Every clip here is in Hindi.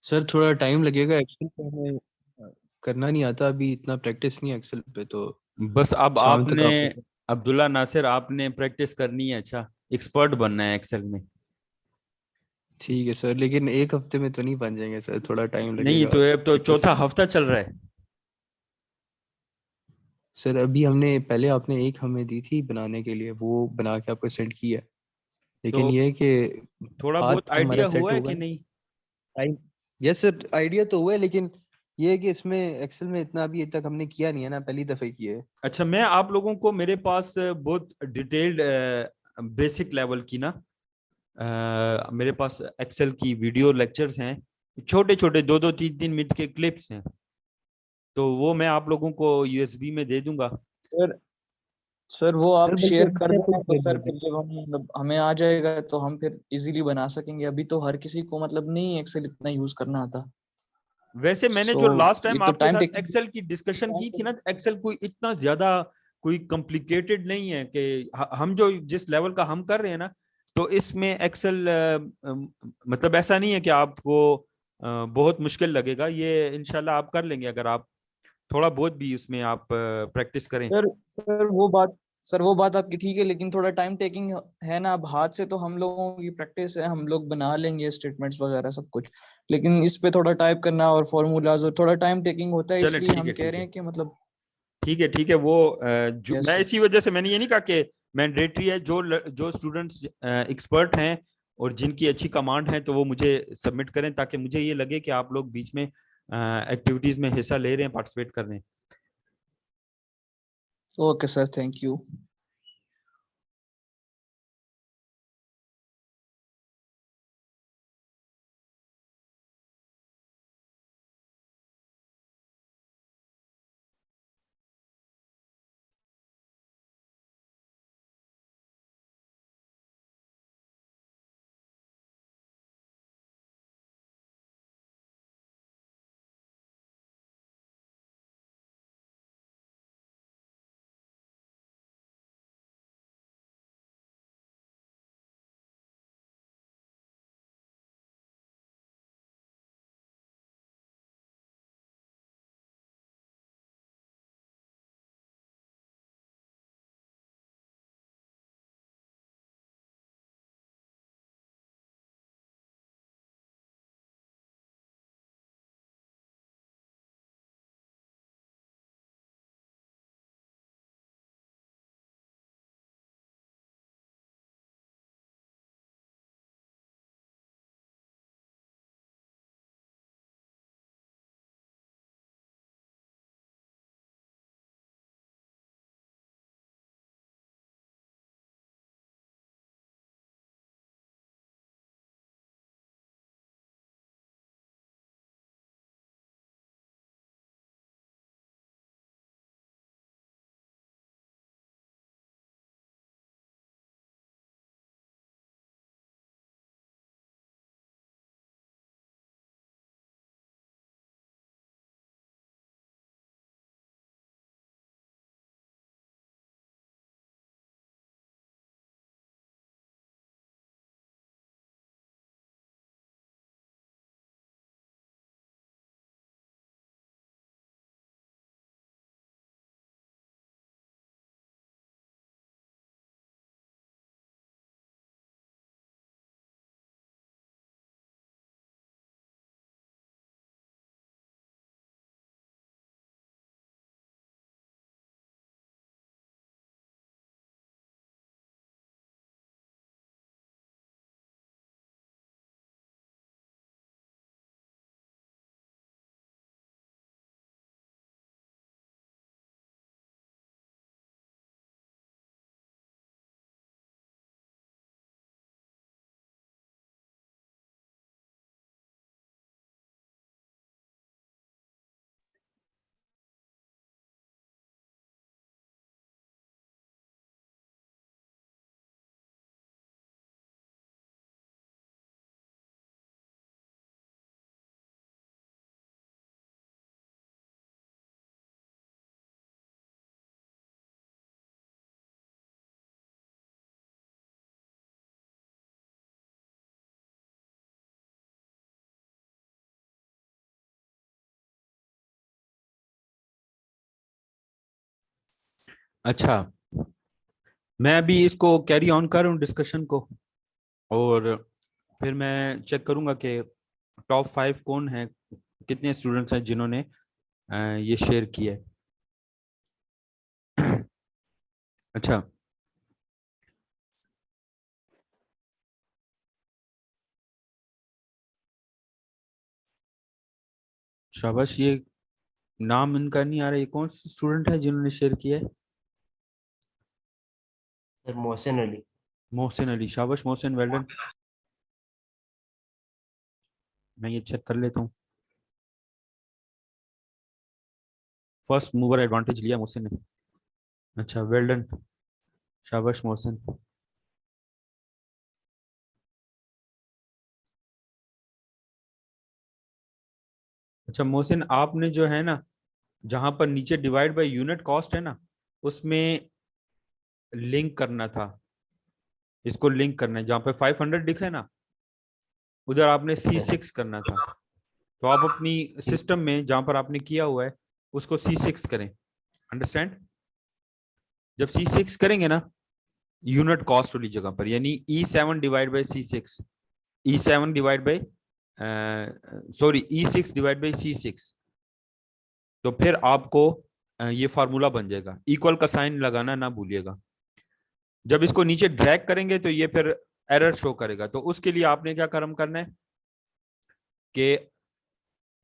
सर थोड़ा टाइम लगेगा, एक्सेल पे हमें करना नहीं आता, अभी इतना प्रैक्टिस नहीं है एक्सेल पे, तो बस अब शाम तक आपने, आप। अब्दुल्ला नासिर, आपने प्रैक्टिस करनी है, अच्छा, एक्सपर्ट बनना है एक्सेल में। ठीक है सर, लेकिन एक हफ्ते में तो नहीं बन जाएंगे सर, थोड़ा टाइम नहीं लगेगा तो अब तो प्रैक्टिस चौथा करने। हफ्ता चल रहा है। सर अभी हमने पहले आपने एक हमें दी थी बनाने के लिए, वो बना के आपको सेंड किया है। तो लेकिन ये है कि थोड़ा बहुत हाथ हमारा आइडिया सेट हुआ है होगा कि ना नहीं? टाइम। यस सर, आइडिया तो हुआ है, लेकिन ये है कि इसमें एक्सेल में इतना अभी तक हमने किया नहीं है ना, पहली दफे किया है। अच्छा, मैं आप लोगों को, मेरे पास बहुत डिटेल्ड बेसिक लेवल की ना, मेरे पास एक्सेल की वीडियो लेक्चर्स हैं, छोटे छोटे 2-2 3-3 मिनट के क्लिप्स हैं। तो वो मैं आप लोगों को यूएसबी में दे दूंगा। सर सर वो सर आप बल्कि शेयर कर व्हाट्सएप पे देना तो भेज सर देते फिर हैं। जब हम मतलब हमें आ जाएगा तो हम फिर इजीली बना सकेंगे। अभी तो हर किसी को मतलब नहीं एक्सेल इतना यूज करना आता। वैसे मैंने सो जो लास्ट ये टाइम तो आपके टाइम साथ टेकिंग। एक्सेल की डिस्कशन की थी ना, एक्सेल कोई इतना ज्यादा कोई कॉम्प्लिकेटेड नहीं है कि हम जो जिस लेवल का हम कर रहे हैं ना, तो इसमें एक्सेल मतलब ऐसा नहीं है कि आपको बहुत मुश्किल लगेगा। ये इंशाल्लाह आप कर लेंगे अगर आप थोड़ा बहुत भी उसमें आप प्रैक्टिस करें। सर सर वो बात आपकी ठीक है, लेकिन थोड़ा टाइम टेकिंग है ना। अब हाथ से तो हम लोगों की प्रैक्टिस है, हम लोग बना लेंगे स्टेटमेंट्स वगैरह सब कुछ। लेकिन इस पे थोड़ा टाइप करना और फॉर्मूलाज और थोड़ा टाइम टेकिंग होता है, चलें, इसलिए ठीक हम है, कह ठीक रहे है, हैं कि मतलब। ठीक है, ठीक है। वो यस मैं सर। इसी वजह से मैंने ये नहीं कहा कि मैंडेटरी है। जो स्टूडेंट्स एक्सपर्ट हैं और जिनकी अच्छी कमांड है, तो वो मुझे सबमिट करें, ताकि मुझे ये लगे कि आप लोग बीच में एक्टिविटीज में हिस्सा ले रहे हैं, पार्टिसिपेट कर रहे हैं। Okay sir, thank you. अच्छा, मैं अभी इसको कैरी ऑन कर रहा हूँ डिस्कशन को, और फिर मैं चेक करूंगा कि टॉप 5 कौन है, कितने स्टूडेंट्स हैं जिन्होंने ये शेयर किया है। अच्छा, शाबाश। ये नाम इनका नहीं आ रहा, ये कौन सा स्टूडेंट है जिन्होंने शेयर किया है? सर मोहसिन अली। मोहसिन अली, शाबाश मोहसिन, वेल डन। मैं ये चेक कर लेता हूँ। फर्स्ट मूवर एडवांटेज लिया मोहसिन ने। अच्छा, वेल डन, शाबाश मोहसिन। अच्छा मोहसिन, आपने जो है ना, जहां पर नीचे डिवाइड बाय यूनिट कॉस्ट है ना, उसमें लिंक करना था, इसको लिंक करना है, जहां पे 500 लिखा है ना, उधर आपने C6 करना था। तो आप अपनी सिस्टम में जहां पर आपने किया हुआ है उसको C6 करें, अंडरस्टैंड। जब C6 करेंगे ना यूनिट कॉस्ट वाली जगह पर, यानी E7 divide by C6, E7 divide by sorry E6 divide by C6, तो फिर आपको ये फार्मूला बन जाएगा। इक्वल का साइन लगाना ना भूलिएगा। जब इसको नीचे ड्रैग करेंगे तो ये फिर एरर शो करेगा। तो उसके लिए आपने क्या कर्म करना है कि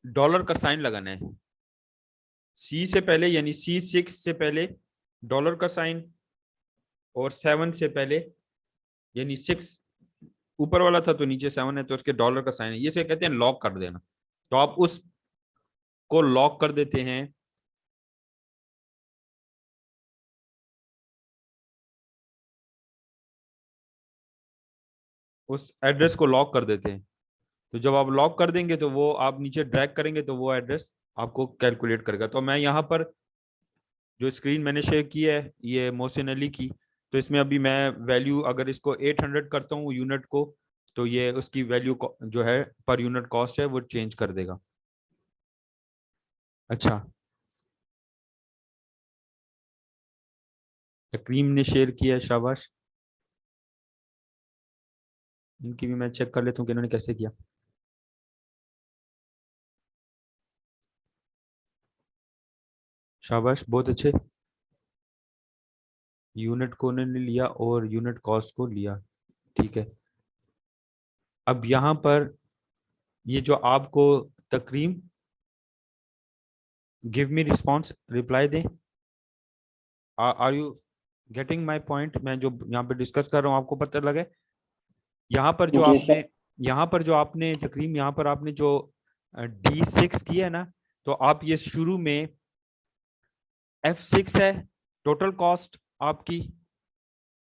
डॉलर का साइन लगाना है C से पहले, यानी C6 से पहले डॉलर का साइन, और 7 से पहले, यानी 6 ऊपर वाला था तो नीचे 7 है तो उसके डॉलर का साइन है। ये से कहते हैं लॉक कर देना। तो आप उस को लॉक कर देते हैं, उस एड्रेस को लॉक कर देते हैं। तो जब आप लॉक कर देंगे तो वो आप नीचे ड्रैग करेंगे तो वो एड्रेस आपको कैलकुलेट करेगा। तो मैं यहाँ पर जो स्क्रीन मैंने शेयर की है ये मोहसिन अली की, तो इसमें अभी मैं वैल्यू अगर इसको 800 करता हूँ यूनिट को, तो ये उसकी वैल्यू जो है पर यूनिट कॉस्ट है वो चेंज कर देगा। अच्छा, तकरीम ने शेयर किया है, शाबाश। इनकी भी मैं चेक कर लेता हूँ कि इन्होंने कैसे किया। शाबाश, बहुत अच्छे। यूनिट को उन्होंने लिया और यूनिट कॉस्ट को लिया, ठीक है। अब यहाँ पर ये जो आपको तकरीम गिव मी रिस्पॉन्स रिप्लाई दें। Are you getting my point? मैं जो यहाँ पे डिस्कस कर रहा हूँ आपको पता लगे? यहाँ पर जो जी आपने यहाँ पर जो आपने तकरीम यहाँ पर आपने जो D6 किया है ना, तो आप ये शुरू में F6 है टोटल कॉस्ट आपकी,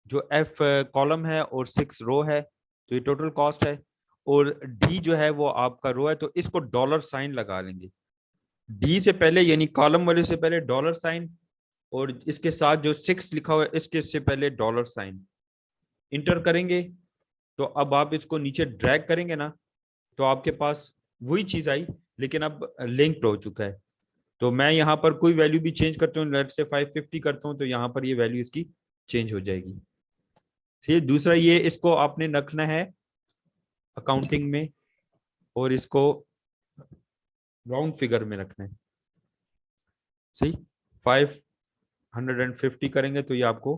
जो F कॉलम है और 6 रो है, तो ये टोटल कॉस्ट है। और D जो है वो आपका रो है, तो इसको डॉलर साइन लगा लेंगे। D से पहले यानी कॉलम वाले से पहले डॉलर साइन, और इसके साथ जो 6 लिखा हुआ है इसके से पहले डॉलर साइन इंटर करेंगे। तो अब आप इसको नीचे ड्रैग करेंगे ना, तो आपके पास वही चीज आई, लेकिन अब लिंक्ड हो चुका है। तो मैं यहाँ पर कोई वैल्यू भी चेंज करता हूँ, लेट से 550 करता हूँ, तो यहाँ पर ये वैल्यू इसकी चेंज हो जाएगी। ठीक, दूसरा ये इसको आपने रखना है अकाउंटिंग में, और इसको राउंड फिगर में रखना है। सही, 550 करेंगे तो ये आपको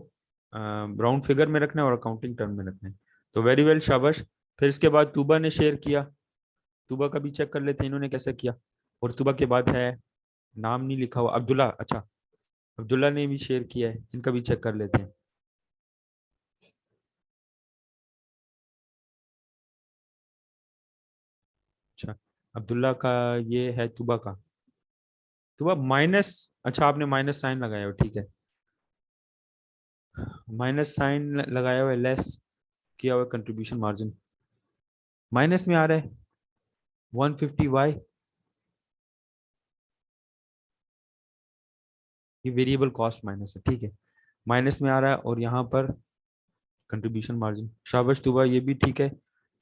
राउंड फिगर में रखना है और अकाउंटिंग टर्म में रखना है। तो वेरी वेल, शाबाश। फिर इसके बाद तूबा ने शेयर किया, तूबा का भी चेक कर लेते हैं इन्होंने कैसे किया। और तूबा के बाद है, नाम नहीं लिखा हुआ, अब्दुल्ला। अच्छा, अब्दुल्ला ने भी शेयर किया है, इनका भी चेक कर लेते हैं। अच्छा, अब्दुल्ला का ये है, तूबा का। तूबा माइनस, अच्छा आपने माइनस साइन लगाया हो, ठीक है। माइनस साइन लगाया हुआ है, लेस किया हुआ कंट्रीब्यूशन मार्जिन माइनस में आ रहा है 150Y। ये वेरिएबल कॉस्ट माइनस है, ठीक है, माइनस में आ रहा है। और यहाँ पर कंट्रीब्यूशन मार्जिन, शाबाश तूबा, ये भी ठीक है।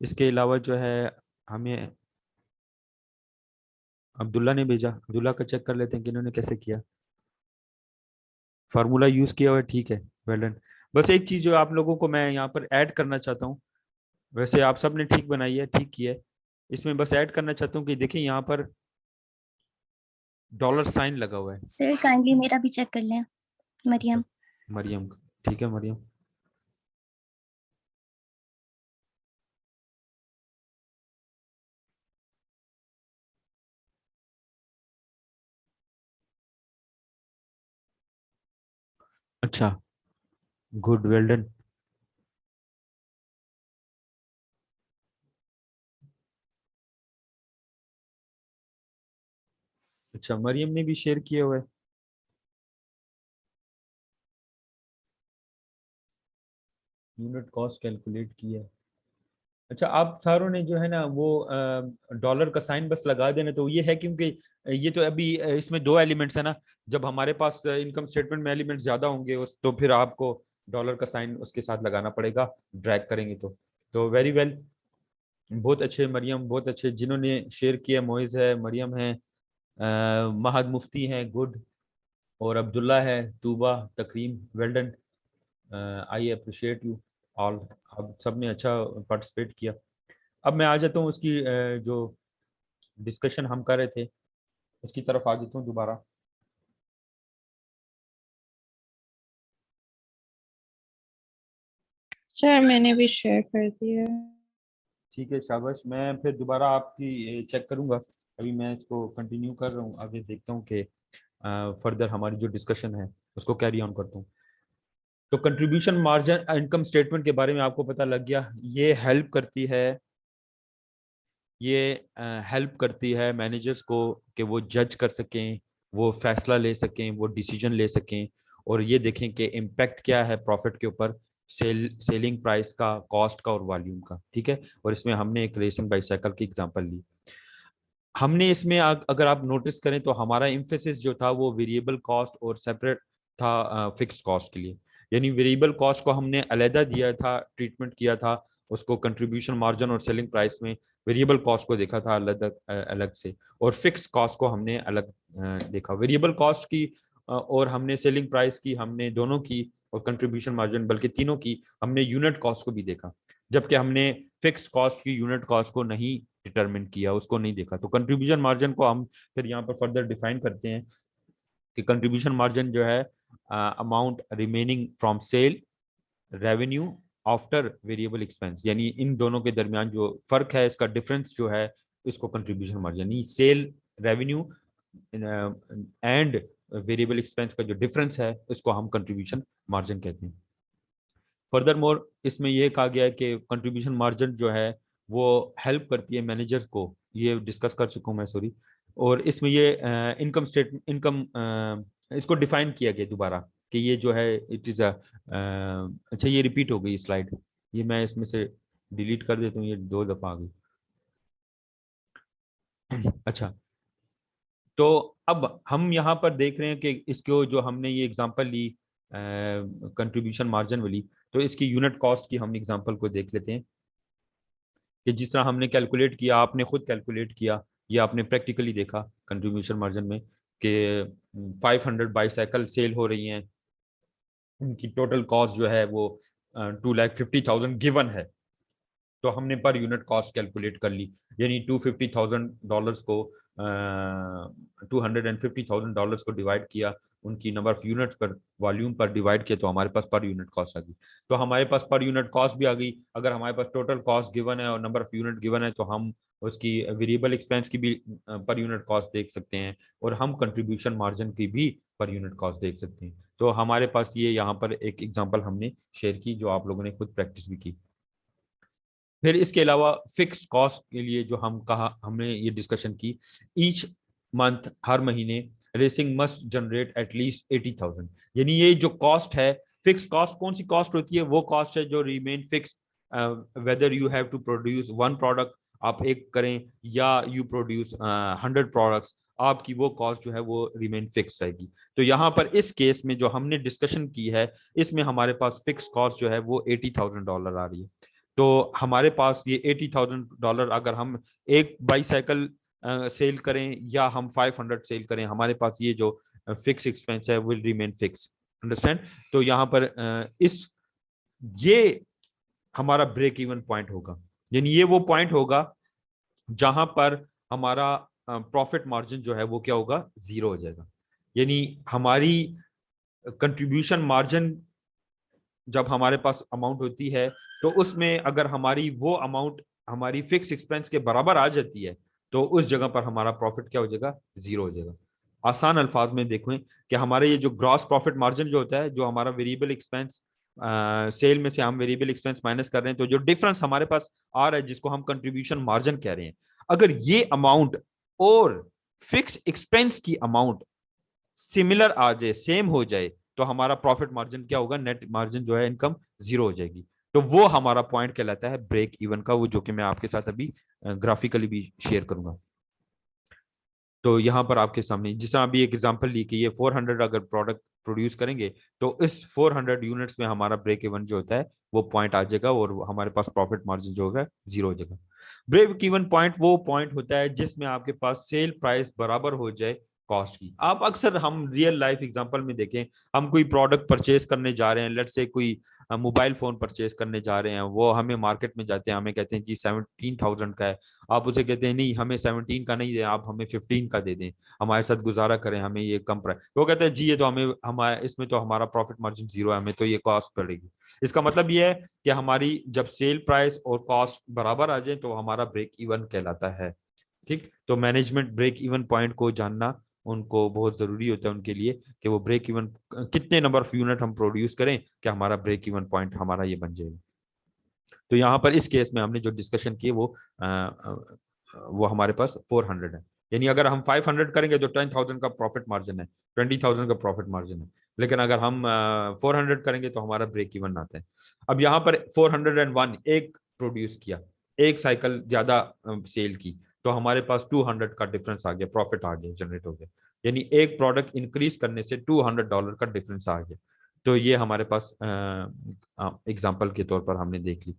इसके अलावा जो है हमें अब्दुल्ला ने भेजा, अब्दुल्ला का चेक कर लेते हैं कि इन्होंने कैसे किया। फार्मूला यूज किया हुआ है, ठीक है, वेल डन। बस एक चीज जो आप लोगों को मैं यहाँ पर ऐड करना चाहता हूँ, वैसे आप सब ने ठीक बनाई है, ठीक किया है, इसमें बस ऐड करना चाहता हूँ कि देखिए यहाँ पर डॉलर साइन लगा हुआ है। सर काइंडली मेरा भी चेक कर लें, मरियम। मरियम, ठीक है मरियम। अच्छा, गुड, वेल डन। अच्छा, मरियम ने भी शेयर किया हुआ है। यूनिट कॉस्ट कैलकुलेट किया है। अच्छा, आप सारों ने जो है ना वो डॉलर का साइन बस लगा देना, तो ये है क्योंकि ये तो अभी इसमें दो एलिमेंट्स है ना, जब हमारे पास इनकम स्टेटमेंट में एलिमेंट्स ज्यादा होंगे उस तो फिर आपको डॉलर का साइन उसके साथ लगाना पड़ेगा, ड्रैग करेंगे तो वेरी वेल, बहुत अच्छे मरियम, बहुत अच्छे जिन्होंने शेयर किया, मोइज है, मरियम है, महद मुफ्ती हैं, गुड, और अब्दुल्ला है, Tuba, Takreem, well done, I appreciate you all. अब सब ने अच्छा पार्टिसिपेट किया। अब मैं आ जाता हूँ उसकी जो डिस्कशन हम कर रहे थे उसकी तरफ आ जाता हूँ दोबारा। सर मैंने भी शेयर कर दिया। ठीक है, शाबाश। मैं फिर दोबारा आपकी चेक करूंगा, अभी मैं इसको कंटिन्यू कर रहा हूँ, आगे देखता हूँ कि फर्दर हमारी जो डिस्कशन है उसको कैरी ऑन करता हूँ। तो कंट्रीब्यूशन मार्जिन इनकम स्टेटमेंट के बारे में आपको पता लग गया, ये हेल्प करती है, ये हेल्प करती है मैनेजर्स को कि वो जज कर सकें, वो फैसला ले सकें, वो डिसीजन ले सकें, और ये देखें कि इम्पैक्ट क्या है प्रॉफिट के ऊपर, सेलिंग प्राइस का, कॉस्ट का और वॉल्यूम का, ठीक है। और इसमें हमने एक रेसिंग बाईसाइकिल की एग्जांपल ली। हमने इसमें अगर आप नोटिस करें तो हमारा एम्फेसिस जो था वो वेरिएबल कॉस्ट और सेपरेट था फिक्स कॉस्ट के लिए, यानी वेरिएबल कॉस्ट को हमने अलहदा दिया था, ट्रीटमेंट किया था उसको कंट्रीब्यूशन मार्जिन और सेलिंग प्राइस में, वेरिएबल कॉस्ट को देखा था अलग अलग से, और फिक्स कॉस्ट को हमने अलग देखा। वेरिएबल कॉस्ट की और हमने सेलिंग प्राइस की, हमने दोनों की, और कंट्रीब्यूशन मार्जिन बल्कि तीनों की, हमने यूनिट कॉस्ट को भी देखा, जबकि हमने फिक्स कॉस्ट की यूनिट कॉस्ट को नहीं डिटरमिन किया, उसको नहीं देखा। तो कंट्रीब्यूशन मार्जिन को हम फिर यहाँ पर फर्दर डिफाइन करते हैं कि कंट्रीब्यूशन मार्जिन जो है amount remaining from sale revenue after variable expense, यानी इन दोनों के दरमियान जो फर्क है, इसका डिफरेंस जो है, इसको कंट्रीब्यूशन मार्जिन, यानी sale revenue and variable expense का जो डिफरेंस है इसको हम कंट्रीब्यूशन मार्जिन कहते हैं। फर्दर मोर इसमें यह कहा गया है कि कंट्रीब्यूशन मार्जिन जो है वो हेल्प करती है मैनेजर को, ये डिस्कस कर चुका हूँ मैं, सॉरी। और इसमें ये इनकम स्टेटमेंट, इनकम इसको डिफाइन किया गया दोबारा कि ये जो है इट इज़ अच्छा, ये रिपीट हो गई स्लाइड, ये मैं इसमें से डिलीट कर देता हूँ, ये 2 दफ़ा आ गई। अच्छा, तो अब हम यहाँ पर देख रहे हैं कि इसको जो हमने ये एग्जांपल ली कंट्रीब्यूशन मार्जिन वाली, तो इसकी यूनिट कॉस्ट की हम एग्जांपल को देख लेते हैं कि जिस तरह हमने कैलकुलेट किया, आपने खुद कैलकुलेट किया, ये आपने प्रैक्टिकली देखा कंट्रीब्यूशन मार्जिन में कि 500 बाईसाइकिल सेल हो रही हैं, उनकी टोटल कॉस्ट जो है वो 2,50,000 गिवन है, तो हमने पर यूनिट कॉस्ट कैलकुलेट कर ली, यानी $250,000 को $250,000 को डिवाइड किया उनकी नंबर ऑफ यूनिट्स पर, वॉल्यूम पर डिवाइड किया, तो हमारे पास पर यूनिट कॉस्ट आ गई। तो हमारे पास पर यूनिट कॉस्ट भी आ गई। अगर हमारे पास टोटल कॉस्ट गिवन है और नंबर ऑफ यूनिट गिवन है तो हम उसकी वेरिएबल एक्सपेंस की भी पर यूनिट कॉस्ट देख सकते हैं, और हम कंट्रीब्यूशन मार्जिन की भी पर यूनिट कॉस्ट देख सकते हैं। तो हमारे पास ये यहाँ पर एक एग्जाम्पल हमने शेयर की जो आप लोगों ने खुद प्रैक्टिस भी की। फिर इसके अलावा फिक्स कॉस्ट के लिए जो हम कहा, हमने ये डिस्कशन की, ईच मंथ, हर महीने रेसिंग मस्ट जनरेट एटलीस्ट 80,000, यानी ये जो कॉस्ट है, फिक्स कॉस्ट कौन सी कॉस्ट होती है, वो कॉस्ट है जो remain fix, whether you have to produce 1 product, आप एक करें, या यू प्रोड्यूस 100 प्रोडक्ट्स, आपकी वो कॉस्ट जो है वो रिमेन फिक्स रहेगी। तो यहाँ पर इस केस में जो हमने डिस्कशन की है, इसमें हमारे पास फिक्स कॉस्ट जो है वो $80,000 आ रही है। तो हमारे पास ये $80,000 अगर हम एक बाईसाइकिल सेल करें या हम 500 सेल करें, हमारे पास ये जो फिक्स एक्सपेंस है विल रिमेन फिक्स। अंडरस्टैंड? तो यहाँ पर ये हमारा ब्रेक इवन पॉइंट होगा, यानी ये वो पॉइंट होगा जहां पर हमारा प्रॉफिट मार्जिन जो है वो क्या होगा, 0 हो जाएगा। यानी हमारी कंट्रीब्यूशन मार्जिन जब हमारे पास अमाउंट होती है तो उसमें अगर हमारी वो अमाउंट हमारी फिक्स एक्सपेंस के बराबर आ जाती है तो उस जगह पर हमारा प्रॉफिट क्या हो जाएगा, 0 हो जाएगा। आसान अल्फाज में देखें कि हमारे ये जो ग्रॉस प्रॉफिट मार्जिन जो होता है, जो हमारा वेरिएबल एक्सपेंस सेल में से हम वेरिएबल एक्सपेंस माइनस कर रहे हैं, तो जो डिफरेंस हमारे पास आ रहा है जिसको हम कंट्रीब्यूशन मार्जिन कह रहे हैं, अगर ये अमाउंट और फिक्स एक्सपेंस की अमाउंट सिमिलर आ जाए, सेम हो जाए, तो हमारा प्रॉफिट मार्जिन क्या होगा, नेट मार्जिन जो है इनकम 0 हो जाएगी। तो वो हमारा पॉइंट कहलाता है ब्रेक इवन का, वो जो कि मैं आपके साथ अभी ग्राफिकली भी शेयर करूंगा। तो यहाँ पर आपके सामने जिस अभी एक एग्जांपल ली कि ये 400 अगर प्रोडक्ट प्रोड्यूस करेंगे तो इस 400 यूनिट्स में हमारा ब्रेक इवन जो होता है वो पॉइंट आ जाएगा और हमारे पास प्रॉफिट मार्जिन जो होगा 0 हो जाएगा। ब्रेक इवन पॉइंट वो पॉइंट होता है जिसमें आपके पास सेल प्राइस बराबर हो जाए कॉस्ट की। आप अक्सर हम रियल लाइफ एग्जांपल में देखें, हम कोई प्रोडक्ट परचेज करने जा रहे हैं, लेट्स से कोई मोबाइल फोन परचेज करने जा रहे हैं, वो हमें मार्केट में जाते हैं, हमें कहते हैं जी 17,000 का है, आप उसे कहते हैं नहीं हमें 17 का नहीं दे, आप हमें 15 का दे दें, हमारे साथ गुजारा करें, हमें ये कम प्राइस। वो कहते हैं जी ये तो हमारे इसमें तो हमारा प्रॉफिट मार्जिन 0 है, हमें तो ये कॉस्ट पड़ेगी। इसका मतलब ये है कि हमारी जब सेल प्राइस और कॉस्ट बराबर आ जाए तो हमारा ब्रेक इवन कहलाता है। ठीक, तो मैनेजमेंट ब्रेक इवन पॉइंट को जानना उनको बहुत जरूरी होता है उनके लिए कि वो ब्रेक इवन कितने नंबर ऑफ यूनिट हम प्रोड्यूस करें कि हमारा ब्रेक इवन पॉइंट हमारा ये बन जाएगा। तो यहाँ पर इस केस में हमने जो डिस्कशन की वो हमारे पास 400 है, यानी अगर हम 500 करेंगे तो 10,000 का प्रॉफिट मार्जिन है, 20,000 का प्रॉफिट मार्जिन है, लेकिन अगर हम 400 करेंगे तो हमारा ब्रेक इवन आता है। अब यहाँ पर 401 एक प्रोड्यूस किया, एक साइकिल ज्यादा सेल की, तो हमारे पास 200 का डिफरेंस आ गया, प्रॉफिट आ गया, जनरेट हो गया, यानी एक प्रोडक्ट इंक्रीज करने से $200 का डिफरेंस आ गया। तो ये हमारे पास एग्जाम्पल के तौर पर हमने देख ली।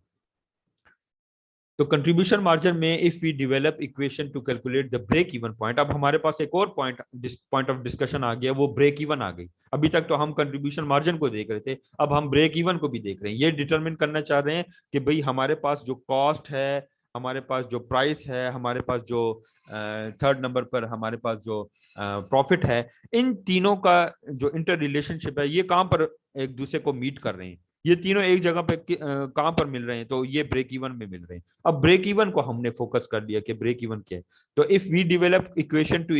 तो कंट्रीब्यूशन मार्जिन में if we develop equation to calculate the break even point, अब हमारे पास एक और पॉइंट ऑफ डिस्कशन आ गया, वो ब्रेक इवन आ गई। अभी तक तो हम कंट्रीब्यूशन मार्जिन को देख रहे थे, अब हम ब्रेक इवन को भी देख रहे हैं। ये डिटरमिन करना चाह रहे हैं कि भाई हमारे पास जो कॉस्ट है, हमारे पास जो प्राइस है, हमारे पास जो थर्ड नंबर पर हमारे पास जो प्रॉफिट है, इन तीनों का जो इंटर रिलेशनशिप है ये कहाँ पर एक दूसरे को मीट कर रहे हैं, ये तीनों एक जगह पे कहां पर मिल रहे हैं, तो ये ब्रेक इवन में मिल रहे हैं। अब ब्रेक इवन को हमने फोकस कर लिया कि ब्रेक इवन क्या है। तो if we develop equation to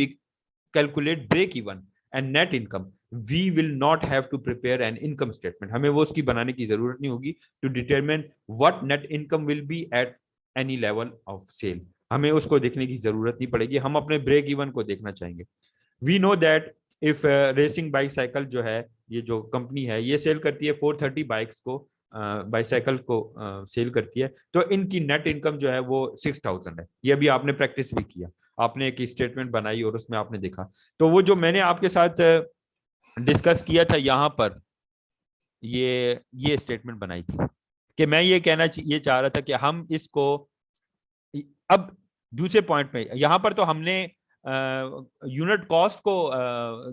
calculate break even and net income, we will not have to prepare an income statement, हमें वो उसकी बनाने की जरूरत नहीं होगी to determine what net income will be at any level of sale, हमें उसको देखने की जरूरत नहीं पड़ेगी, हम अपने ब्रेक इवन को देखना चाहेंगे। We know that if racing bike cycle जो है, ये जो कंपनी है ये सेल करती है 430 बाइक्स को, बाइसाइकिल को सेल करती है, तो इनकी नेट इनकम जो है वो 6,000 है। ये अभी आपने प्रैक्टिस भी किया, आपने एक स्टेटमेंट बनाई और उसमें आपने देखा। तो वो जो मैंने आपके साथ डिस्कस किया था यहाँ पर, ये स्टेटमेंट बनाई थी कि मैं ये कहना ये चाह रहा था कि हम इसको अब दूसरे पॉइंट में, यहाँ पर तो हमने यूनिट कॉस्ट को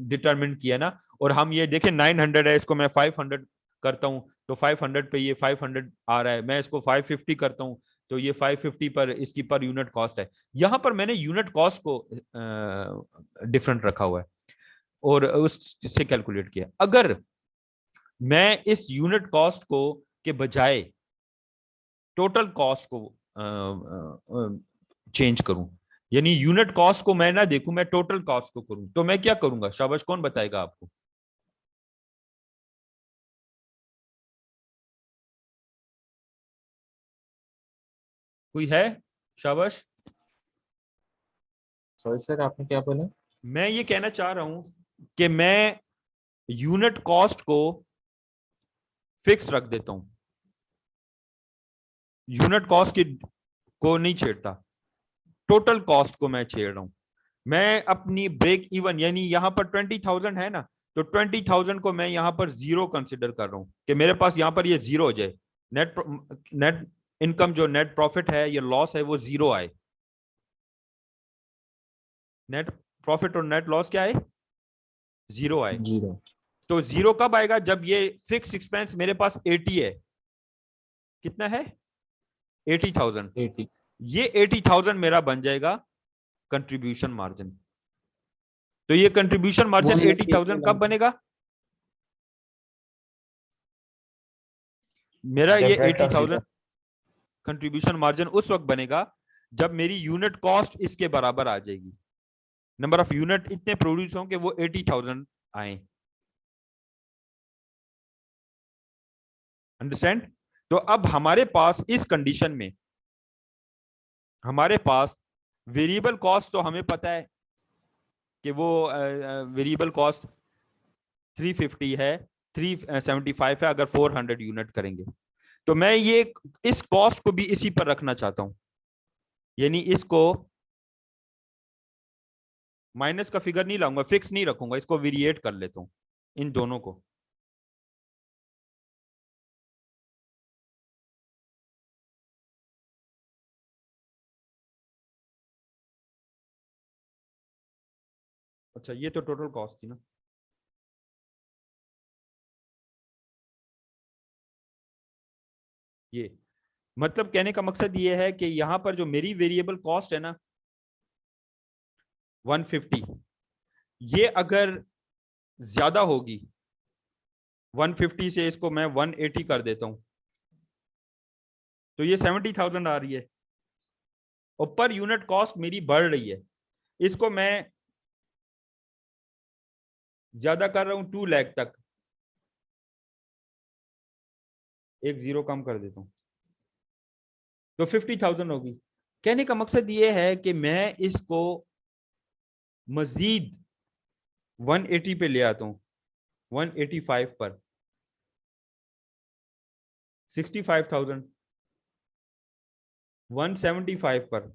डिटरमिन किया ना, और हम ये देखें 900 है, इसको मैं 500 करता हूं तो 500 पे ये 500 आ रहा है, मैं इसको 550 करता हूं तो ये 550 पर इसकी पर यूनिट कॉस्ट है। यहां पर मैंने यूनिट कॉस्ट को डिफरेंट रखा हुआ है और उससे कैलकुलेट किया। अगर मैं इस यूनिट कॉस्ट को के बजाय टोटल कॉस्ट को चेंज करूं, यानी यूनिट कॉस्ट को मैं ना देखूं, मैं टोटल कॉस्ट को करूं, तो मैं क्या करूंगा, शाबाश कौन बताएगा आपको? कोई है? शाबाश। सॉरी सर, आपने क्या बोला? मैं ये कहना चाह रहा हूं कि मैं यूनिट कॉस्ट को फिक्स रख देता हूं, यूनिट कॉस्ट की को नहीं छेड़ता, टोटल कॉस्ट को मैं छेड़ रहा हूं। मैं अपनी ब्रेक इवन, यानी यहां पर 20,000 है ना, तो 20,000 को मैं यहां पर 0 कंसिडर कर रहा हूं कि मेरे पास यहां पर ये 0 हो जाए, नेट इनकम जो नेट प्रॉफिट है या लॉस है वो 0 आए, नेट प्रॉफिट और नेट लॉस क्या आए, 0 आए। 0। तो जीरो कब आएगा? जब ये फिक्स एक्सपेंस मेरे पास 80 है। कितना है? 80,000। 80। ये 80,000 मेरा बन जाएगा कंट्रीब्यूशन मार्जिन। तो ये कंट्रीब्यूशन मार्जिन 80,000 कब बनेगा? मेरा ये 80,000 कंट्रीब्यूशन मार्जिन उस वक्त बनेगा जब मेरी यूनिट कॉस्ट इसके बराबर आ जाएगी। नंबर ऑफ यूनिट इतने प्रोड्यूस हों कि वो 80,000 आए। अंडरस्टैंड? तो अब हमारे पास इस कंडीशन में हमारे पास वेरिएबल कॉस्ट, तो हमें पता है कि वो वेरिएबल कॉस्ट 350 है, 375 है अगर 400 यूनिट करेंगे। तो मैं ये इस कॉस्ट को भी इसी पर रखना चाहता हूं, यानी इसको माइनस का फिगर नहीं लाऊंगा, फिक्स नहीं रखूंगा, इसको वेरिएट कर लेता हूं इन दोनों को। अच्छा, ये तो टोटल कॉस्ट थी ना। ये मतलब कहने का मकसद ये है कि यहां पर जो मेरी वेरिएबल कॉस्ट है ना 150, ये अगर ज्यादा होगी 150 से, इसको मैं 180 कर देता हूं, तो ये 70,000 आ रही है और पर यूनिट कॉस्ट मेरी बढ़ रही है। इसको मैं ज्यादा कर रहा हूं 2 लाख तक, एक जीरो कम कर देता हूं तो 50,000 होगी। कहने का मकसद ये है कि मैं इसको मजीद 180 पे ले आता हूं, 185 पर, 65,000, 175 पर,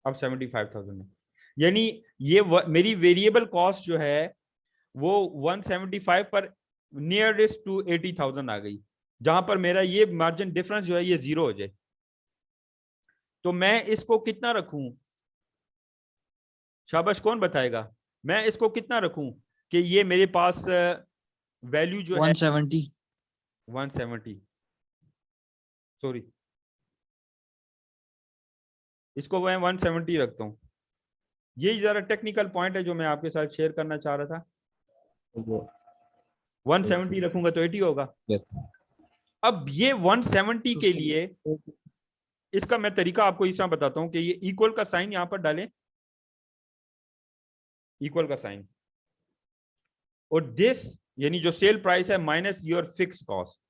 अब 75,000 है। यानी ये मेरी वेरिएबल कॉस्ट जो है वो 175 पर नियरेस्ट टू 80,000 आ गई, जहां पर मेरा ये मार्जिन डिफरेंस जो है ये जीरो हो जाए। तो मैं इसको कितना रखूं? शाबाश, कौन बताएगा? मैं इसको कितना रखूं कि ये मेरे पास वैल्यू जो है 170, सॉरी, इसको मैं 170 रखता हूं। ये जरा टेक्निकल पॉइंट है जो मैं आपके साथ शेयर करना चाह रहा था। 170 रखूंगा तो 80 होगा। अब ये 170 के लिए इसका मैं तरीका आपको इस तरह बताता हूं कि ये इक्वल का साइन यहां पर डालें, इक्वल का साइन, और दिस यानी जो सेल प्राइस है माइनस योर फिक्स कॉस्ट।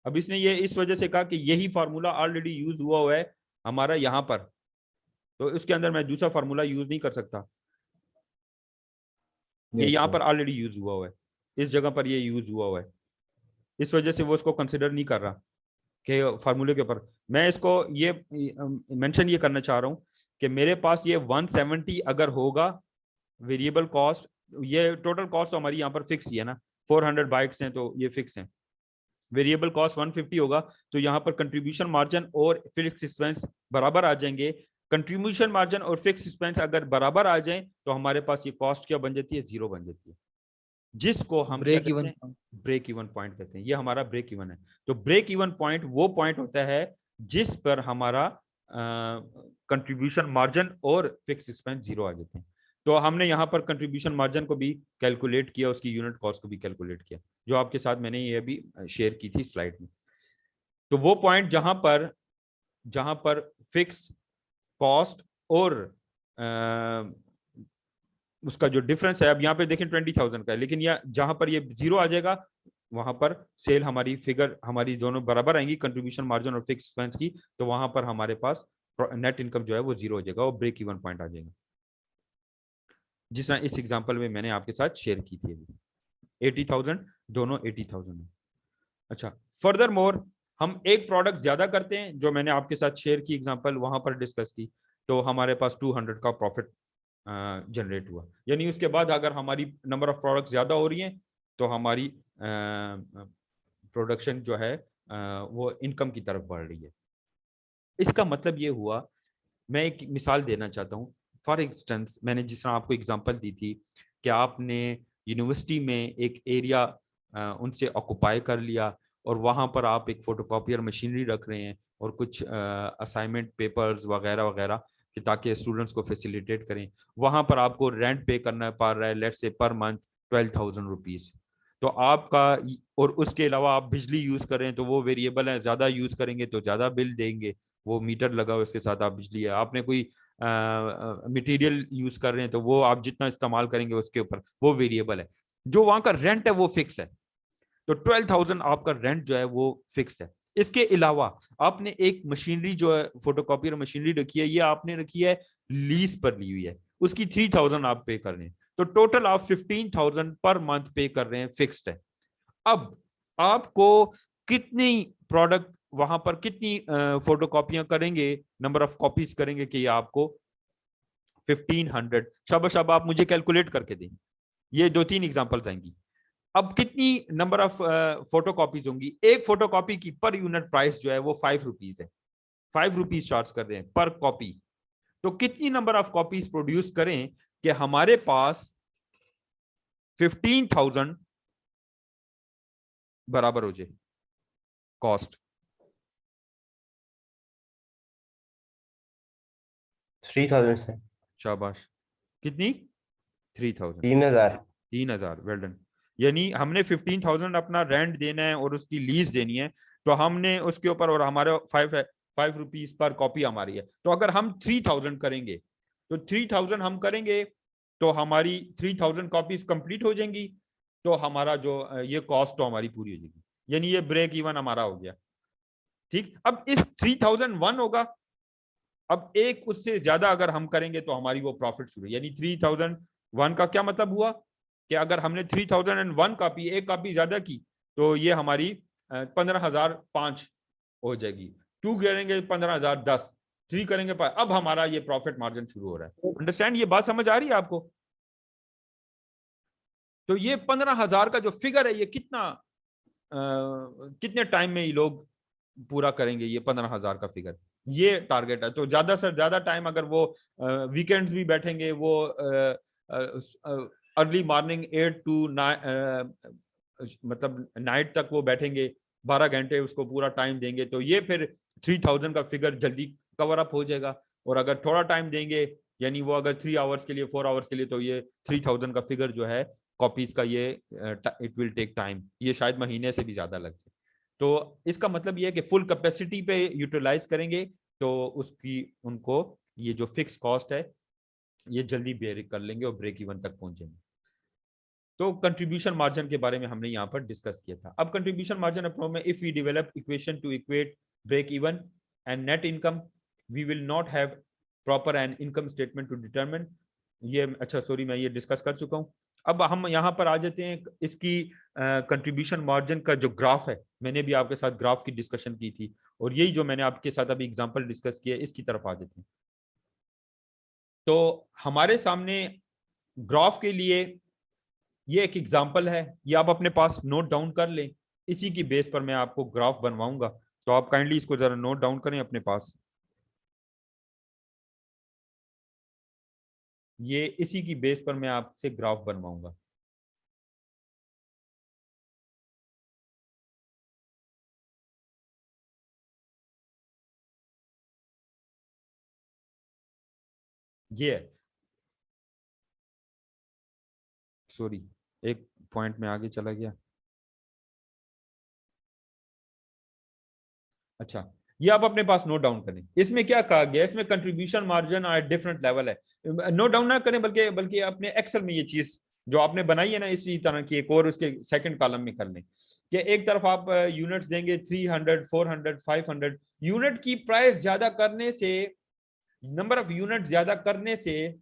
अब इसने ये इस वजह से कहा कि यही फार्मूला ऑलरेडी यूज हुआ है हमारा यहां पर, तो इसके अंदर मैं दूसरा फार्मूला यूज नहीं कर सकता। ये यहां पर ऑलरेडी यूज हुआ है, इस जगह पर ये यूज हुआ है, इस वजह से वो इसको कंसिडर नहीं कर रहा कि फार्मूले के ऊपर। मैं इसको ये मेंशन ये करना चाह रहा हूं कि मेरे पास ये 170 अगर होगा वेरिएबल कॉस्ट, ये टोटल कॉस्ट तो हमारी यहाँ पर फिक्स ही है ना, 400 बाइक्स हैं तो ये फिक्स है। वेरिएबल कॉस्ट 150 होगा तो यहाँ पर कंट्रीब्यूशन मार्जिन और फिक्स एक्सपेंस बराबर आ जाएंगे। कंट्रीब्यूशन मार्जिन और फिक्स एक्सपेंस अगर बराबर आ जाए तो हमारे पास ये कॉस्ट क्या बन जाती है? जीरो बन जाती है, जिसको हम break even break even point कहते हैं। ये हमारा ब्रेक इवन है। तो ब्रेक इवन पॉइंट वो पॉइंट होता है जिस पर हमारा कंट्रीब्यूशन मार्जिन और फिक्स एक्सपेंस जीरो आ जाते हैं। तो हमने यहाँ पर कंट्रीब्यूशन मार्जिन को भी कैलकुलेट किया, उसकी यूनिट कॉस्ट को भी कैलकुलेट किया, जो आपके साथ मैंने ये भी शेयर की थी स्लाइड में। तो वो पॉइंट जहां पर फिक्स कॉस्ट और उसका जो डिफरेंस है, अब यहाँ पे देखें 20,000 का है, लेकिन यह जहां पर ये जीरो आ जाएगा वहां पर सेल हमारी फिगर हमारी दोनों बराबर आएंगी, कंट्रीब्यूशन मार्जिन और फिक्स एक्सपेंस की, तो वहां पर हमारे पास नेट इनकम जो है वो जीरो हो जाएगा और ब्रेक इवन पॉइंट आ जाएगा, जिस तरह इस एग्जांपल में मैंने आपके साथ शेयर की थी। 80,000 दोनों 80,000 है। अच्छा, फर्दर मोर हम एक प्रोडक्ट ज्यादा करते हैं, जो मैंने आपके साथ शेयर की एग्जांपल वहां पर डिस्कस की, तो हमारे पास 200 का प्रॉफिट जनरेट हुआ। यानी उसके बाद अगर हमारी नंबर ऑफ प्रोडक्ट ज्यादा हो रही हैं तो हमारी प्रोडक्शन जो है वो इनकम की तरफ बढ़ रही है। इसका मतलब ये हुआ, मैं एक मिसाल देना चाहता हूँ फॉर इंस्टेंस मैंने जिस तरह आपको एग्जांपल दी थी कि आपने यूनिवर्सिटी में एक एरिया उनसे ऑक्युपाई कर लिया और वहां पर आप एक फोटोकॉपियर मशीनरी रख रहे हैं और कुछ असाइनमेंट पेपर्स वगैरह वगैरह कि ताकि स्टूडेंट्स को फैसिलिटेट करें, वहां पर आपको रेंट पे करना पड़ रहा है let's say per month 12,000 rupees. तो आपका, और उसके अलावा आप बिजली यूज करें तो वो वेरिएबल है, ज्यादा यूज करेंगे तो ज्यादा बिल देंगे, वो मीटर लगा हुआ उसके साथ आप बिजली है। आपने कोई मटेरियल यूज कर रहे हैं तो वो आप जितना इस्तेमाल करेंगे उसके ऊपर वो वेरिएबल है। जो वहां का रेंट है वो फिक्स है, तो 12,000 आपका रेंट जो है वो फिक्स है। इसके अलावा आपने एक मशीनरी जो है फोटोकॉपियर मशीनरी रखी है, ये आपने रखी है लीज पर ली हुई है, उसकी 3,000 आप पे कर रहे हैं, तो टोटल आप 15,000 पर मंथ पे कर रहे हैं, फिक्स्ड है। अब आपको कितनी प्रोडक्ट वहां पर कितनी फोटोकॉपियां करेंगे, नंबर ऑफ कॉपीज करेंगे कि ये आपको 1500, शाबाश आप मुझे कैलकुलेट करके दें। ये 2-3 एग्जांपल्स आएंगी। अब कितनी नंबर ऑफ फोटोकॉपीज होंगी, एक फोटोकॉपी की पर यूनिट प्राइस जो है वो 5 रुपीज है, 5 रुपीज चार्ज कर रहे हैं पर कॉपी। तो कितनी नंबर ऑफ कॉपीज प्रोड्यूस करें कि हमारे पास 15,000 बराबर हो जाए कॉस्ट? 3,000 से। शाबाश, कितनी? 3,000। 3,000। Well done. यानी हमने 15,000 अपना रेंट देना है और उसकी लीज देनी है, तो हमने उसके ऊपर, और हमारे 5 रुपीज पर कॉपी हमारी है, तो अगर हम 3,000 करेंगे तो 3,000 हम करेंगे तो हमारी 3,000 कॉपीज कंप्लीट हो जाएंगी, तो हमारा जो ये कॉस्ट तो हमारी पूरी हो जाएगी, यानी ये ब्रेक इवन हमारा हो गया। ठीक, अब इस 3,001 होगा, अब एक उससे ज्यादा अगर हम करेंगे तो हमारी वो प्रॉफिट शुरू, यानी 3,001 का क्या मतलब हुआ कि अगर हमने 3,001 कॉपी, एक कॉपी ज्यादा की, तो ये हमारी 15,005 हो जाएगी। 2 करेंगे 15,010, 3 करेंगे 5, अब हमारा ये प्रॉफिट मार्जिन शुरू हो रहा है। अंडरस्टैंड? ये बात समझ आ रही है आपको? तो ये 15,000 का जो फिगर है, ये कितने टाइम में ये लोग पूरा करेंगे, ये 15,000 का फिगर, ये टारगेट है। तो ज्यादा से ज्यादा टाइम अगर वो वीकेंड्स भी बैठेंगे, वो अर्ली मॉर्निंग 8 to 9 मतलब नाइट तक वो बैठेंगे, 12 घंटे उसको पूरा टाइम देंगे, तो ये फिर 3,000 का फिगर जल्दी कवर अप हो जाएगा। और अगर थोड़ा टाइम देंगे, यानी वो अगर 3 आवर्स के लिए, 4 आवर्स के लिए, तो ये 3,000 का फिगर जो है कॉपीज का, ये इट विल टेक टाइम, ये शायद महीने से भी ज्यादा लग जाए। तो इसका मतलब ये है कि फुल कैपेसिटी पे यूटिलाइज करेंगे तो उसकी, उनको ये जो फिक्स कॉस्ट है ये जल्दी बेयर कर लेंगे और ब्रेक इवन तक पहुंचेंगे। तो कंट्रीब्यूशन मार्जिन के बारे में हमने यहाँ पर डिस्कस किया था। अब कंट्रीब्यूशन मार्जिन अप्रोच में, if we develop equation to equate break even and net income, we will not have proper an income statement to determine ये, अच्छा सॉरी, मैं ये डिस्कस कर चुका हूँ। अब हम यहाँ पर आ जाते हैं, इसकी कंट्रीब्यूशन मार्जिन का जो ग्राफ है, मैंने भी आपके साथ ग्राफ की डिस्कशन की थी, और यही जो मैंने आपके साथ अभी एग्जांपल डिस्कस किया, इसकी तरफ आ जाते हैं। तो हमारे सामने ग्राफ के लिए ये एक एग्जांपल है, ये आप अपने पास नोट डाउन कर लें, इसी की बेस पर मैं आपको ग्राफ बनवाऊंगा, तो आप काइंडली इसको जरा नोट डाउन करें अपने पास। ये इसी की बेस पर मैं आपसे ग्राफ बनवाऊंगा। ये सॉरी, एक पॉइंट में आगे चला गया। अच्छा, ये आप अपने पास नोट डाउन करें। इसमें क्या कहा गया, इसमें contribution margin at different level है, नोट डाउन ना करें, बल्कि अपने एक्सेल में ये चीज जो आपने बनाई है ना, इसी तरह की एक और उसके सेकंड कॉलम में कर लें कि एक तरफ आप यूनिट्स देंगे 300, 400, 500। यूनिट की प्राइस ज्यादा करने से, नंबर ऑफ यूनिट ज्यादा करने से,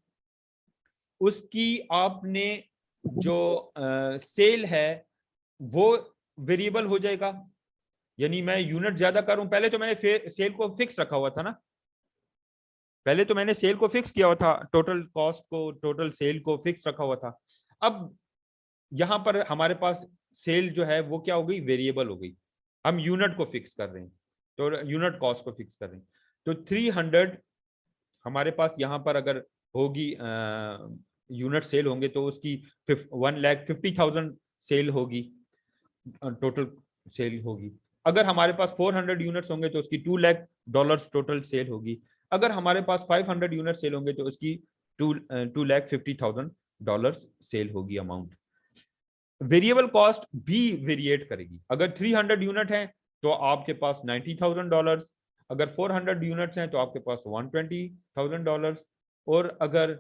उसकी आपने जो सेल है वो वेरिएबल हो जाएगा। यानी मैं यूनिट ज्यादा करूं, पहले तो मैंने सेल को फिक्स रखा हुआ था ना, पहले तो मैंने सेल को फिक्स किया हुआ था, टोटल कॉस्ट को, टोटल सेल को फिक्स रखा हुआ था। अब यहां पर हमारे पास सेल जो है वो क्या हो गई, वेरिएबल हो गई, हम यूनिट को फिक्स कर रहे हैं, तो यूनिट कॉस्ट को फिक्स कर रहे हैं। तो 300 हमारे पास यहां पर अगर होगी, यूनिट सेल होंगे तो उसकी 1,50,000 सेल होगी, टोटल सेल होगी। अगर हमारे पास 400 यूनिट्स होंगे तो उसकी $2,00,000 टोटल सेल होगी। अगर हमारे पास 500 यूनिट सेल होंगे तो उसकी $2,50,000 सेल होगी अमाउंट। वेरिएबल कॉस्ट भी वेरिएट करेगी। अगर 300 यूनिट है तो आपके पास $90,000, अगर 400 यूनिट्स हैं तो आपके पास $120,000, और अगर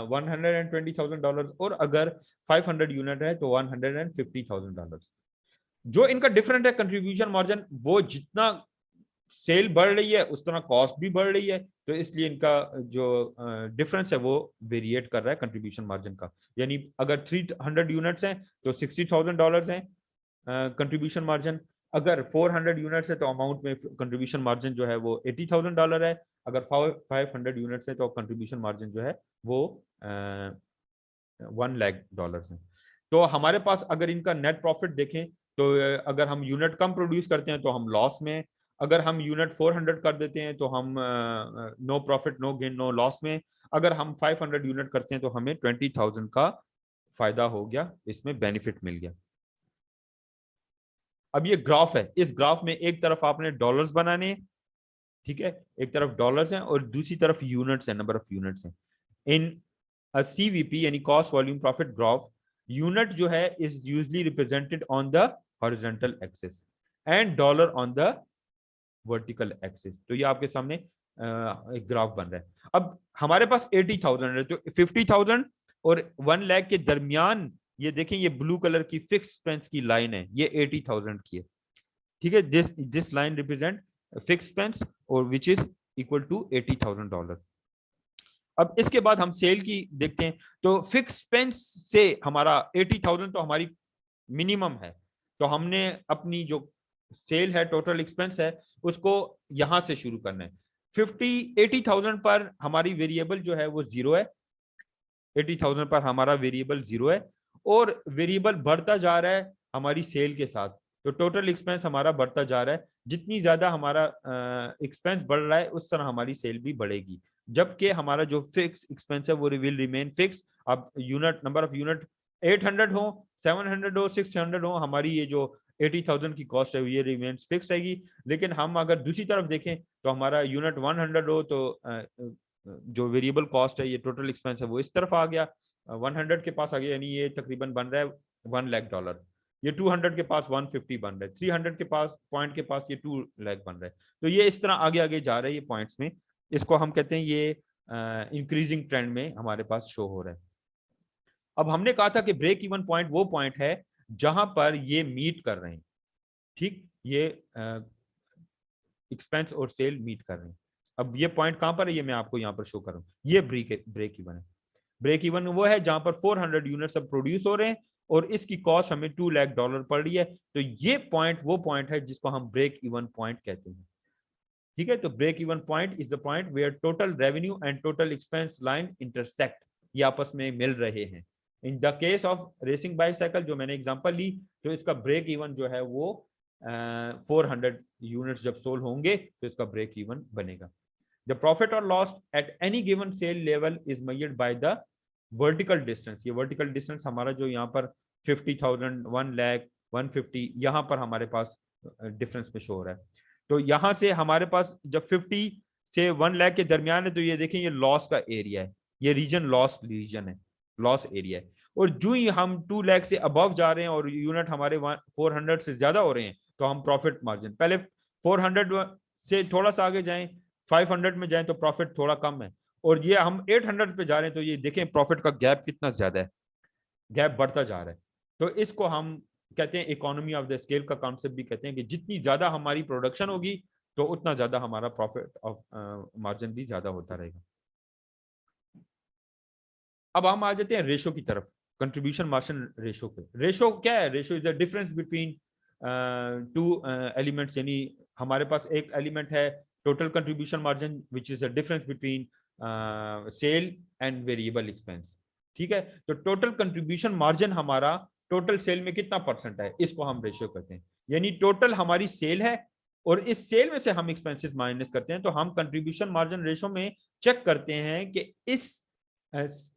120,000, और अगर 500 यूनिट है तो $150,000। जो इनका डिफरेंट है कंट्रीब्यूशन मार्जिन, वो जितना सेल बढ़ रही है उस तरह कॉस्ट भी बढ़ रही है, तो इसलिए इनका जो डिफरेंस है वो वेरिएट कर रहा है कंट्रीब्यूशन मार्जिन का। यानी अगर 300 यूनिट्स हैं तो $60,000 है कंट्रीब्यूशन मार्जिन, अगर 400 यूनिट्स है तो अमाउंट में कंट्रीब्यूशन मार्जिन जो है वो $80,000 है, अगर 500 यूनिट्स है तो कंट्रीब्यूशन मार्जिन जो है वो $1,00,000 है। तो हमारे पास अगर इनका नेट प्रॉफिट देखें तो अगर हम यूनिट कम प्रोड्यूस करते हैं तो हम लॉस में, अगर हम यूनिट 400 कर देते हैं तो हम no profit no gain no loss में, अगर हम 500 यूनिट करते हैं तो हमें 20,000 का फायदा हो गया, इसमें बेनिफिट मिल गया। अब ये ग्राफ है, इस ग्राफ में एक तरफ आपने डॉलर्स बनाने, ठीक है, एक तरफ डॉलर्स हैं और दूसरी तरफ यूनिट्स है, नंबर ऑफ यूनिट्स हैं। इन सीवीपी यानी cost volume profit graph, unit जो है is usually represented on the horizontal axis and dollar on the vertical axis. तो ये आपके सामने एक ग्राफ बन रहा है। अब हमारे पास 80,000 है, तो 50,000 और 1,00,000 के दरमियान ये देखें, ये ब्लू कलर की फिक्स एक्सपेंस की लाइन है, ये 80,000 की है, ठीक है। This line represent fix expense और विच इज इक्वल टू $80,000। अब इसके बाद हम सेल की देखते हैं, तो फिक्स एक्सपेंस से हमारा 80,000 तो हमारी मिनिमम है, तो हमने अपनी जो सेल है टोटल एक्सपेंस है उसको यहां से शुरू करना है। 80,000 पर हमारी वेरिएबल जो है वो 0 है, 80,000 पर हमारा वेरिएबल 0 है और वेरिएबल बढ़ता जा रहा है हमारी सेल के साथ, तो टोटल एक्सपेंस हमारा बढ़ता जा रहा है। जितनी ज्यादा हमारा एक्सपेंस बढ़ रहा है उस तरह हमारी सेल भी बढ़ेगी, जबकि हमारा जो फिक्स एक्सपेंस है वो विल रिमेन फिक्स। अब यूनिट नंबर ऑफ यूनिट 800 हो, 700 हो, 600 हो, हमारी ये जो 80,000 की कॉस्ट है ये रिमेन्स फिक्स रहेगी। लेकिन हम अगर दूसरी तरफ देखें तो हमारा यूनिट 100 हो तो जो वेरिएबल कॉस्ट है ये टोटल एक्सपेंस है वो इस तरफ आ गया, 100 के पास आ गया, यानी ये तकरीबन बन रहा है $1,00,000, ये 200 के पास 150 बन रहा है, 300 के पास पॉइंट के पास ये 2,00,000 बन रहा है। तो ये इस तरह आगे आगे जा रहा है ये पॉइंट्स में, इसको हम कहते हैं ये इंक्रीजिंग ट्रेंड में हमारे पास शो हो रहा है। अब हमने कहा था कि ब्रेक इवन पॉइंट वो पॉइंट है जहां पर ये मीट कर रहे हैं, ठीक, ये एक्सपेंस और सेल मीट कर रहे हैं। अब ये पॉइंट कहां पर है, ये मैं आपको यहां पर शो कर रहा हूं, ये ब्रेक इवन है। ब्रेक इवन वो है जहां पर 400 यूनिट्स अब प्रोड्यूस हो रहे हैं और इसकी कॉस्ट हमें $2,00,000 पड़ रही है, तो ये पॉइंट वो पॉइंट है जिसको हम ब्रेक इवन पॉइंट कहते हैं, ठीक है। तो break even point is the point where total revenue and total expense line intersect, ये आपस में मिल रहे हैं। In the case of racing bicycle जो मैंने एग्जांपल ली, तो इसका ब्रेक इवन जो है वो 400 यूनिट्स जब सोल होंगे तो इसका ब्रेक इवन बनेगा। द प्रॉफिट और loss at any given sale level is measured by the vertical distance. ये वर्टिकल डिस्टेंस हमारा जो यहाँ पर 50,000, 1,00,000, 150, यहाँ पर हमारे पास डिफरेंस में शो हो रहा है। तो यहाँ से हमारे पास जब 50 से 1,00,000 के दरमियान है तो ये देखें ये लॉस का एरिया है, ये रीजन लॉस रीजन है, लॉस एरिया है। और जो ही हम 2,00,000 से अबव जा रहे हैं और यूनिट हमारे 400 से ज्यादा हो रहे हैं तो हम प्रॉफिट मार्जिन, पहले 400 से थोड़ा सा आगे जाएं, 500 में जाएं तो प्रॉफिट थोड़ा कम है, और ये हम 800 पे जा रहे हैं तो ये देखें प्रॉफिट का गैप कितना ज्यादा है, गैप बढ़ता जा रहा है। तो इसको हम कहते हैं इकोनॉमी ऑफ द स्केल का कॉन्सेप्ट भी कहते हैं कि जितनी ज्यादा हमारी प्रोडक्शन होगी तो उतना ज्यादा हमारा प्रॉफिट ऑफ मार्जिन भी ज्यादा होता रहेगा। अब हम आ जाते हैं रेशो की तरफ, कंट्रीब्यूशन मार्जिन रेशो पे। रेशो क्या है? Ratio is the difference between two elements, यानी हमारे पास एक एलिमेंट है total contribution margin which is the difference between sale and variable expense, ठीक है। तो टोटल कंट्रीब्यूशन मार्जिन हमारा टोटल सेल में कितना परसेंट है, इसको हम रेशियो कहते हैं। यानी टोटल हमारी सेल है और इस सेल में से हम एक्सपेंसेस माइनस करते हैं, तो हम कंट्रीब्यूशन मार्जिन रेशो में चेक करते हैं कि इस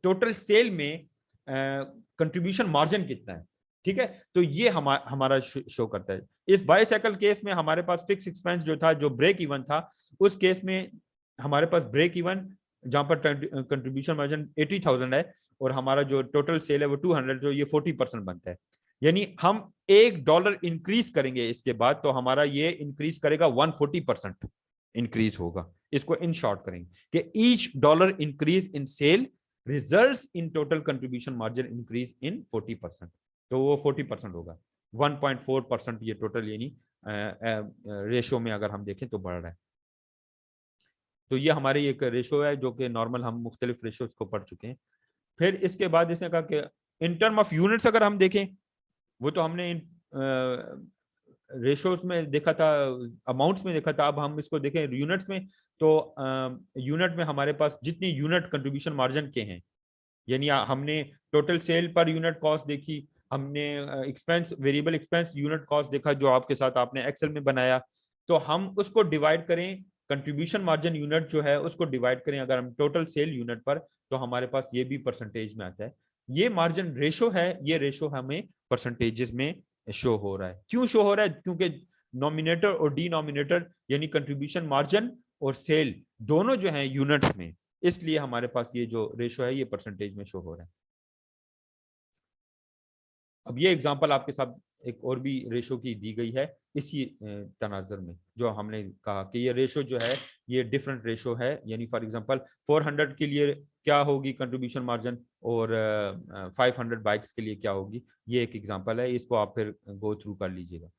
टोटल सेल में कंट्रीब्यूशन मार्जिन कितना है। ठीक है, तो ये हमारा शो करता है। इस बाईसाइकिल केस में हमारे पास फिक्स एक्सपेंस जो था, जो ब्रेक इवन था, उस केस में हमारे पास ब्रेक इवन जहां पर कंट्रीब्यूशन मार्जिन 80,000 है और हमारा जो टोटल सेल है वो 200, जो ये 40% बनता है। यानी हम $1 इंक्रीज करेंगे इसके बाद, तो हमारा ये इंक्रीज करेगा 140% इंक्रीज होगा। इसको इन शॉर्ट करेंगे कि each $1 increase in sale results in total contribution margin increase in 40%, तो वो 40% होगा। 1.4% ये टोटल यानी रेशो में अगर हम देखें तो बढ़ रहा है। तो ये हमारी एक रेशो है जो कि नॉर्मल, हम मुख्तलिफ रेशोज को पढ़ चुके हैं। फिर इसके बाद इसने कहा कि इन टर्म ऑफ यूनिट्स अगर हम देखें, वो तो हमने रेशोज में देखा था, अमाउंट्स में देखा था, अब हम इसको देखें यूनिट्स में। तो यूनिट में हमारे पास जितनी यूनिट कंट्रीब्यूशन मार्जिन के हैं, यानी हमने total sale per unit cost देखी, हमने expense, variable expense unit cost देखा जो आपके साथ आपने एक्सेल में बनाया, तो हम उसको डिवाइड करें, कंट्रीब्यूशन मार्जिन यूनिट जो है उसको डिवाइड करें अगर हम टोटल सेल यूनिट पर, तो हमारे पास ये भी परसेंटेज में आता है। ये मार्जिन रेशो है, ये रेशो हमें परसेंटेजेस में शो हो रहा है। क्यों शो हो रहा है? क्योंकि नॉमिनेटर और डिनोमिनेटर यानी कंट्रीब्यूशन मार्जिन और सेल दोनों जो हैं यूनिट्स में, इसलिए हमारे पास ये जो रेशो है ये परसेंटेज में शो हो रहा है। अब ये एग्जांपल आपके साथ एक और भी रेशो की दी गई है इसी तनाजर में, जो हमने कहा कि ये रेशो जो है ये डिफरेंट रेशो है। यानी फॉर एग्जांपल 400 के लिए क्या होगी कंट्रीब्यूशन मार्जिन और 500 बाइक्स के लिए क्या होगी। ये एक एग्जांपल है, इसको आप फिर गो थ्रू कर लीजिएगा।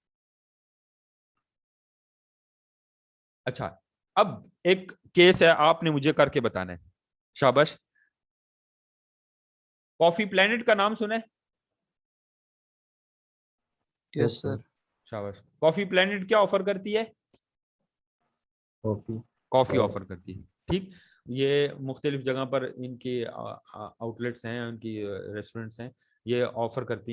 अच्छा, अब एक केस है, आपने मुझे करके बताना है। शाबाश। कॉफी प्लेनेट का नाम सुना है? Yes sir. शाबाश। कॉफी प्लेनेट क्या ऑफर करती है? कॉफी ऑफर करती है। ठीक, ये मुख्तलिफ जगह पर इनकी आउटलेट्स हैं, उनकी रेस्टोरेंट्स हैं, ये ऑफर करती हैं